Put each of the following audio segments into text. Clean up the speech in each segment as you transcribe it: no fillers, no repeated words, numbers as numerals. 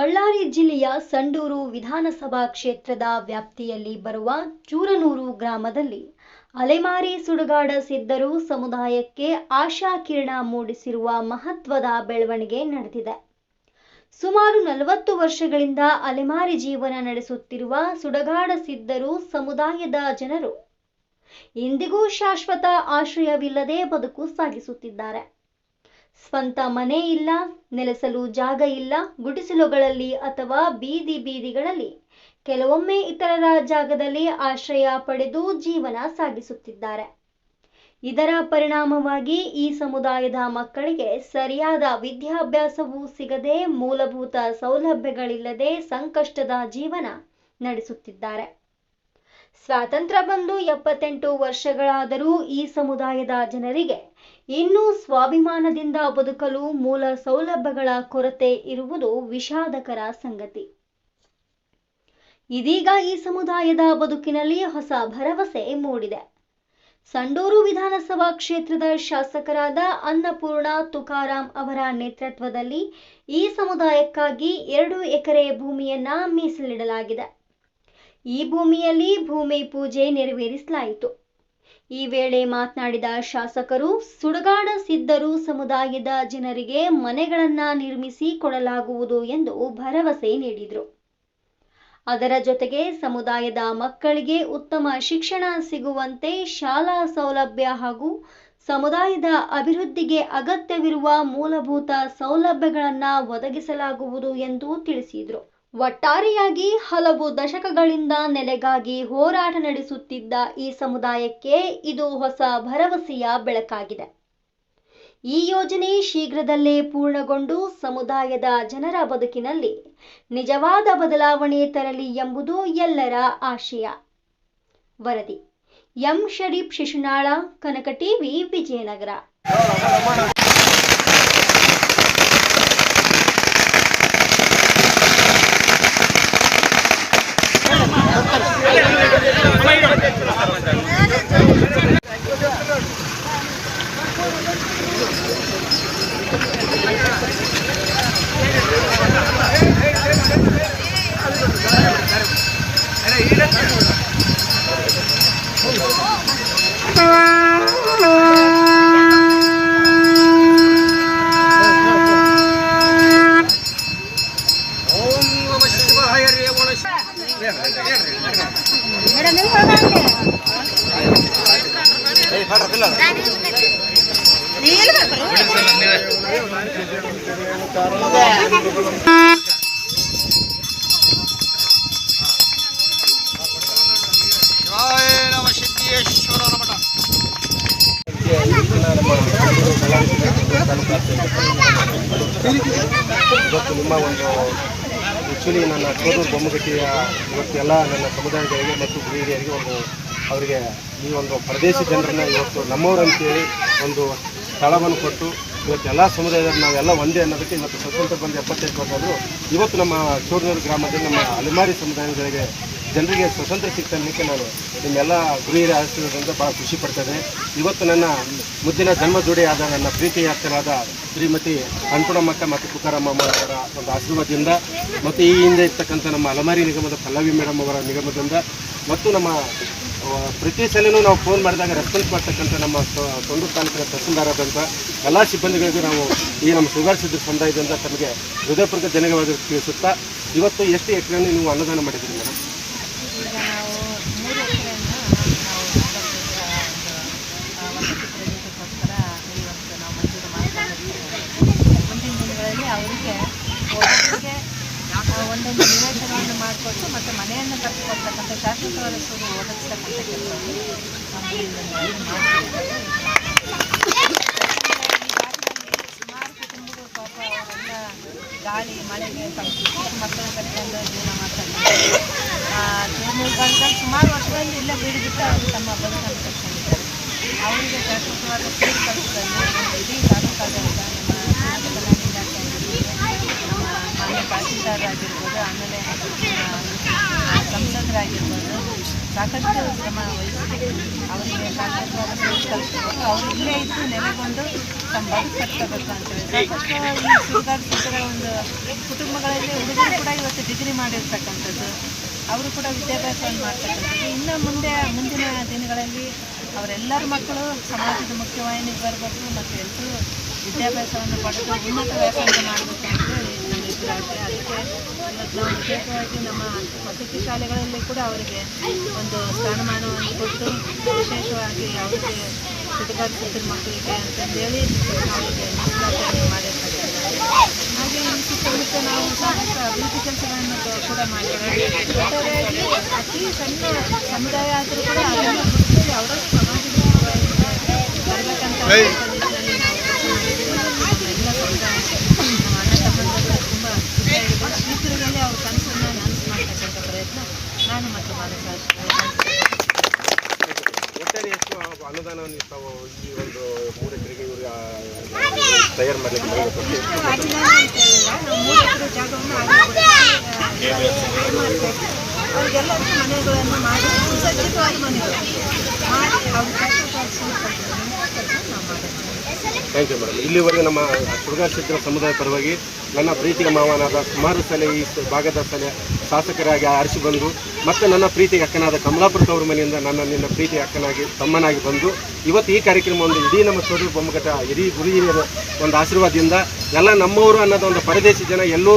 ಬಳ್ಳಾರಿ ಜಿಲ್ಲೆಯ ಸಂಡೂರು ವಿಧಾನಸಭಾ ಕ್ಷೇತ್ರದ ವ್ಯಾಪ್ತಿಯಲ್ಲಿ ಬರುವ ಚೂರನೂರು ಗ್ರಾಮದಲ್ಲಿ ಅಲೆಮಾರಿ ಸುಡುಗಾಡ ಸಿದ್ಧರು ಸಮುದಾಯಕ್ಕೆ ಆಶಾಕಿರಣ ಮೂಡಿಸಿರುವ ಮಹತ್ವದ ಬೆಳವಣಿಗೆ ನಡೆದಿದೆ. ಸುಮಾರು 40 ವರ್ಷಗಳಿಂದ ಅಲೆಮಾರಿ ಜೀವನ ನಡೆಸುತ್ತಿರುವ ಸುಡಗಾಡ ಸಿದ್ಧರು ಸಮುದಾಯದ ಜನರು ಇಂದಿಗೂ ಶಾಶ್ವತ ಆಶ್ರಯವಿಲ್ಲದೆ ಬದುಕು ಸಾಗಿಸುತ್ತಿದ್ದಾರೆ. ಸ್ವಂತ ಮನೆ ಇಲ್ಲ, ನೆಲೆಸಲು ಜಾಗ ಇಲ್ಲ, ಗುಡಿಸಲುಗಳಲ್ಲಿ ಅಥವಾ ಬೀದಿಗಳಲ್ಲಿ ಕೆಲವೊಮ್ಮೆ ಇತರರ ಜಾಗದಲ್ಲಿ ಆಶ್ರಯ ಪಡೆದು ಜೀವನ ಸಾಗಿಸುತ್ತಿದ್ದಾರೆ. ಇದರ ಪರಿಣಾಮವಾಗಿ ಈ ಸಮುದಾಯದ ಮಕ್ಕಳಿಗೆ ಸರಿಯಾದ ವಿದ್ಯಾಭ್ಯಾಸವೂ ಸಿಗದೆ ಮೂಲಭೂತ ಸೌಲಭ್ಯಗಳಿಲ್ಲದೆ ಸಂಕಷ್ಟದ ಜೀವನ ನಡೆಸುತ್ತಿದ್ದಾರೆ. ಸ್ವಾತಂತ್ರ್ಯ ಬಂದು 78 ವರ್ಷಗಳಾದರೂ ಈ ಸಮುದಾಯದ ಜನರಿಗೆ ಇನ್ನೂ ಸ್ವಾಭಿಮಾನದಿಂದ ಬದುಕಲು ಮೂಲ ಸೌಲಭ್ಯಗಳ ಕೊರತೆ ಇರುವುದು ವಿಷಾದಕರ ಸಂಗತಿ. ಇದೀಗ ಈ ಸಮುದಾಯದ ಬದುಕಿನಲ್ಲಿ ಹೊಸ ಭರವಸೆ ಮೂಡಿದೆ. ಸಂಡೂರು ವಿಧಾನಸಭಾ ಕ್ಷೇತ್ರದ ಶಾಸಕರಾದ ಅನ್ನಪೂರ್ಣ ತುಕಾರಾಂ ಅವರ ನೇತೃತ್ವದಲ್ಲಿ ಈ ಸಮುದಾಯಕ್ಕಾಗಿ 2 ಎಕರೆ ಭೂಮಿಯನ್ನ ಮೀಸಲಿಡಲಾಗಿದೆ. ಈ ಭೂಮಿಯಲ್ಲಿ ಭೂಮಿ ಪೂಜೆ ನೆರವೇರಿಸಲಾಯಿತು. ಈ ವೇಳೆ ಮಾತನಾಡಿದ ಶಾಸಕರು, ಸುಡಗಾಡ ಸಿದ್ಧರು ಸಮುದಾಯದ ಜನರಿಗೆ ಮನೆಗಳನ್ನ ನಿರ್ಮಿಸಿ ಕೊಡಲಾಗುವುದು ಎಂದು ಭರವಸೆ ನೀಡಿದರು. ಅದರ ಜೊತೆಗೆ ಸಮುದಾಯದ ಮಕ್ಕಳಿಗೆ ಉತ್ತಮ ಶಿಕ್ಷಣ ಸಿಗುವಂತೆ ಶಾಲಾ ಸೌಲಭ್ಯ ಹಾಗೂ ಸಮುದಾಯದ ಅಭಿವೃದ್ಧಿಗೆ ಅಗತ್ಯವಿರುವ ಮೂಲಭೂತ ಸೌಲಭ್ಯಗಳನ್ನು ಒದಗಿಸಲಾಗುವುದು ಎಂದು ತಿಳಿಸಿದರು. ಒಟ್ಟಾರೆಯಾಗಿ ಹಲವು ದಶಕಗಳಿಂದ ನೆಲೆಗಾಗಿ ಹೋರಾಟ ನಡೆಸುತ್ತಿದ್ದ ಈ ಸಮುದಾಯಕ್ಕೆ ಇದು ಹೊಸ ಭರವಸೆಯ ಬೆಳಕಾಗಿದೆ. ಈ ಯೋಜನೆ ಶೀಘ್ರದಲ್ಲೇ ಪೂರ್ಣಗೊಂಡು ಸಮುದಾಯದ ಜನರ ಬದುಕಿನಲ್ಲಿ ನಿಜವಾದ ಬದಲಾವಣೆ ತರಲಿ ಎಂಬುದು ಎಲ್ಲರ ಆಶಯ. ವರದಿ ಎಂ ಶರೀಫ್ ಶಿಶುನಾಳ, ಕನಕ ಟಿವಿ, ವಿಜಯನಗರ. ಇವತ್ತು ನಿಮ್ಮ ಒಂದು ಆ್ಯಕ್ಚುಲಿ ನನ್ನ ಚೋದೂರು ಬೊಮ್ಮಗಟ್ಟಿಯ ಇವತ್ತು ಎಲ್ಲ ನನ್ನ ಸಮುದಾಯಗಳಿಗೆ ಮತ್ತು ಗುರಿಹಿರಿಯರಿಗೆ ಅವರಿಗೆ ಈ ಒಂದು ಪ್ರದೇಶ ಜನರನ್ನ ಇವತ್ತು ನಮ್ಮವರಂತೇಳಿ ಒಂದು ಸ್ಥಳವನ್ನು ಕೊಟ್ಟು ಇವತ್ತು ಎಲ್ಲ ಸಮುದಾಯದಲ್ಲಿ ನಾವೆಲ್ಲ ಒಂದೇ ಅನ್ನೋದಕ್ಕೆ ಇವತ್ತು ಸ್ವತಂತ್ರ ಬಂದು 78 ವರ್ಷ ಆದರೂ ಇವತ್ತು ನಮ್ಮ ಚೂರನೂರು ಗ್ರಾಮದಲ್ಲಿ ನಮ್ಮ ಅಲೆಮಾರಿ ಸಮುದಾಯಗಳಿಗೆ ಜನರಿಗೆ ಸ್ವತಂತ್ರ ಸಿಗ್ತಲಿಕ್ಕೆ ನಾನು ನಿಮ್ಮೆಲ್ಲ ಗುರಿಹಿರಿಯ ಆಶೀರ್ವಾದದಿಂದ ಭಾಳ ಖುಷಿ ಪಡ್ತೇನೆ. ಇವತ್ತು ನನ್ನ ಮುದ್ದಿನ ಜನ್ಮ ಜೋಡಿಯಾದ ನನ್ನ ಪ್ರೀತಿಯ ಅಕ್ಕರಾದ ಶ್ರೀಮತಿ ಅನ್ನಪೂರ್ಣಮ್ಮಕ್ಕ ಮತ್ತು ತುಕಾರಾಮಮ್ಮ ಅವರ ಒಂದು ಆಶೀರ್ವಾದದಿಂದ ಮತ್ತು ಈ ಹಿಂದೆ ಇರ್ತಕ್ಕಂಥ ನಮ್ಮ ಅಲೆಮಾರಿ ನಿಗಮದ ಪಲ್ಲವಿ ಮೇಡಮ್ ಅವರ ನಿಗಮದಿಂದ ಮತ್ತು ನಮ್ಮ ಪ್ರತಿ ಸಲನೂ ನಾವು ಫೋನ್ ಮಾಡಿದಾಗ ರೆಸ್ಪಾನ್ಸ್ ಮಾಡ್ತಕ್ಕಂಥ ನಮ್ಮ ಸಂಡೂರು ತಾಲೂಕಿನ ತಹಸೀಲ್ದಾರಾದಂಥ ಎಲ್ಲ ಸಿಬ್ಬಂದಿಗಳಿಗೂ ನಾವು ಈ ನಮ್ಮ ಸುಡಗಾಡ ಸಿದ್ಧರ ಸಮುದಾಯದಿಂದ ತಮಗೆ ಹೃದಯಪೂರ್ವಕ ಧನ್ಯವಾದ ತಿಳಿಸುತ್ತಾ, ಇವತ್ತು ಎಷ್ಟು ಎಕರೆಯನ್ನು ನೀವು ಅನ್ನದಾನ ಮಾಡಿದ್ದೀರಿ ಮೇಡಮ್? ಒಂದೊಂದು ನಿವೇಶನವನ್ನು ಮಾಡಿಕೊಟ್ಟು ಮತ್ತು ಮನೆಯನ್ನು ಕಟ್ಟಿಕೊಡ್ತಕ್ಕಂಥ ಶಾಶ್ವತವಾದ ಸೂರು ಒದಗಿಸ್ತಕ್ಕಂಥ ಕೆಲಸವನ್ನು ಸುಮಾರು ಕುಟುಂಬಗಳು ಪಾಪ ಅವರೆಲ್ಲ ಗಾಳಿ ಮಳೆಗೆ ಮಕ್ಕಳು ಕಟ್ಕೊಂಡು ಜೀವನ ಮಾಡ್ತಕ್ಕಂಥ ಸುಮಾರು ವರ್ಷಗಳಲ್ಲಿ ಇಲ್ಲ ಬೀಡುಬಿಟ್ಟು ಅವರು ತಮ್ಮ ಬದುಕನ್ನು ಕಟ್ಕೊಂಡಿದ್ದಾರೆ. ಅವರಿಗೆ ಶಾಶ್ವತವಾದ ಸೂರು ಕಲಿಸಲು ಇಡೀ ತಾಲೂಕಾದ್ಯಂತ ನಮ್ಮ ಇಲಾಖೆ ನಮ್ಮ ತಹಸೀಲ್ದಾರರಾಗಿರ್ಬೋದು, ಆಮೇಲೆ ಸಂಸದರಾಗಿರ್ಬೋದು ಸಾಕಷ್ಟು ಶ್ರಮ ವಹಿಸಿ ಅವರಿಗೆ ಶಾಶ್ವತವಾದ ಸೂರು ಕಲಿಸ್ಬೇಕು. ಅವರು ಇಲ್ಲೇ ಇದ್ದು ನೆಲೆಗೊಂಡು ತಮ್ಮ ಬದುಕು ಕಟ್ಕೋಬೇಕು ಅಂತೇಳಿ ಸಾಕಷ್ಟು ಈ ಸುಡುಗಾಡು ಸಿದ್ಧರ ಒಂದು ಕುಟುಂಬಗಳಲ್ಲಿ ಹುಡುಗರು ಕೂಡ ಇವತ್ತು ಡಿಗ್ರಿ ಮಾಡಿರ್ತಕ್ಕಂಥದ್ದು, ಅವರು ಕೂಡ ವಿದ್ಯಾಭ್ಯಾಸವನ್ನು ಮಾಡ್ತಕ್ಕಂಥದ್ದು. ಇನ್ನು ಮುಂದಿನ ದಿನಗಳಲ್ಲಿ ಅವರೆಲ್ಲರ ಮಕ್ಕಳು ಸಮಾಜದ ಮುಖ್ಯವಾಹಿನಿಗೆ ಬರಬೇಕು ಮತ್ತು ಎಲ್ಲರೂ ವಿದ್ಯಾಭ್ಯಾಸವನ್ನು ಪಡೆದು ಉನ್ನತ ವ್ಯಾಸಂಗ ಮಾಡಬೇಕು ಅಂತೇಳಿ ನಮ್ಮ ಅಭಿಪ್ರಾಯ. ಅದಕ್ಕೆ ಇವತ್ತು ನಾವು ವಿಶೇಷವಾಗಿ ನಮ್ಮ ವಸತಿ ಶಾಲೆಗಳಲ್ಲಿ ಕೂಡ ಅವರಿಗೆ ಒಂದು ಸ್ಥಾನಮಾನವನ್ನು ಕೊಟ್ಟು ವಿಶೇಷವಾಗಿ ಅವರಿಗೆ ಸುಡುಗಾಡು ಸಿದ್ಧರ ಮಕ್ಕಳಿಗೆ ಅಂತಂದೇಳಿ ಅವರಿಗೆ ಮೀಸಲಾತಿಯನ್ನು ಮಾಡಿರ್ತಕ್ಕಂಥದ್ದು. ಹಾಗೆ ಈ ಸುತ್ತಮುತ್ತ ನಾವು ಸಾಕಷ್ಟು ಅಭಿವೃದ್ಧಿ ಕೆಲಸಗಳನ್ನು ಕೂಡ ಮಾಡಿದ್ದೇವೆ. ಒಟ್ಟಾರೆಯಾಗಿ ಅತಿ ಸಣ್ಣ ಸಮುದಾಯ ಆದರೂ ಕೂಡ ಅದನ್ನು ಗುರುತಿಸಿ ಅವರ ಸಮಾಜದ ಬರಬೇಕಂತ ನಿಟ್ಟಿನಲ್ಲಿ ನಾವು ಕೆಲಸ ಮಾಡಿದ್ದೀವಿ. ಎಲ್ಲ ಸಮುದಾಯಕ್ಕೆ ನಮ್ಮ ಅಣ್ಣ ತಮ್ಮಂದಿರು ತುಂಬ ಖುಷಿಯಾಗಿದೆ. ಶೀಘ್ರದಲ್ಲೇ ಅವ್ರ ಕನಸನ್ನು ನನಸು ಮಾಡ್ತಕ್ಕಂಥ ಪ್ರಯತ್ನ ನಾನು ಮತ್ತು ಮಾನಸ ಒಟ್ಟಾರೆ ಎಷ್ಟು ಅನುದಾನವನ್ನು ತಾವು ಈ ಒಂದು 3 ಎಕರೆಗೆ ಇವರು ತಯಾರು ಮಾಡಲಿಕ್ಕೆ ಅನುದಾನ ಅಂತ ಹೇಳಿಲ್ಲ, ನಾವು 3 ಎಕರೆ ಜಾಗವನ್ನು ಅವ್ರಿಗೆಲ್ಲರಿಗೂ ಮನೆಗಳನ್ನು ಮಾಡಿ ಸುಸಜ್ಜಿತವಾದ ಮನೆಗಳು ಮಾಡಿ ಅವ್ರ ಕೆಲಸ ನಾವು ಮಾಡಿದ್ದೀವಿ. Thank you madam. ಇಲ್ಲಿವರೆಗೆ ನಮ್ಮ ಸುಡುಗಾಡು ಸಿದ್ಧರ ಸಮುದಾಯ ಪರವಾಗಿ ನನ್ನ ಪ್ರೀತಿಯ ಮಾವನಾದ ಸುಮಾರು ಸಲ ಈ ಭಾಗದ ಸಲ ಶಾಸಕರಾಗಿ ಆರಿಸಿ ಬಂದು ಮತ್ತು ನನ್ನ ಪ್ರೀತಿಯ ಅಕ್ಕನಾದ ಕಮಲಾಪುರ ತವರು ಮನೆಯಿಂದ ನಿನ್ನ ಪ್ರೀತಿಯ ಅಕ್ಕನಾಗಿ ತಮ್ಮನಾಗಿ ಬಂದು ಇವತ್ತು ಈ ಕಾರ್ಯಕ್ರಮವನ್ನು ಇಡೀ ನಮ್ಮ ಚೋದೂರು ಬೊಮ್ಮಘಟ್ಟ ಹಿರಿಯ ಗುರು ಹಿರಿಯರ ಒಂದು ಆಶೀರ್ವಾದದಿಂದ ಎಲ್ಲ ನಮ್ಮವರು ಅನ್ನೋದು ಒಂದು ಪರದೇಶಿ ಜನ ಎಲ್ಲೂ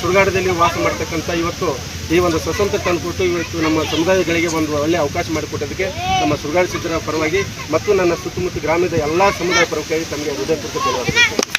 ಸುಡುಗಾಡದಲ್ಲಿ ವಾಸ ಮಾಡ್ತಕ್ಕಂಥ ಇವತ್ತು ಈ ಒಂದು ಸ್ವತಂತ್ರ ತಂದುಕೊಟ್ಟು ಇವತ್ತು ನಮ್ಮ ಸಮುದಾಯಗಳಿಗೆ ಒಂದು ಒಳ್ಳೆಯ ಅವಕಾಶ ಮಾಡಿಕೊಟ್ಟೋದಕ್ಕೆ ನಮ್ಮ ಸುಡುಗಾಡು ಸಿದ್ಧರ ಪರವಾಗಿ ಮತ್ತು ನನ್ನ ಸುತ್ತಮುತ್ತ ಗ್ರಾಮದ ಎಲ್ಲ ಸಮುದಾಯ ಪರವಾಗಿ ತಮಗೆ ಹೃದಯಪೂರ್ವಕ ಧನ್ಯವಾದಗಳು.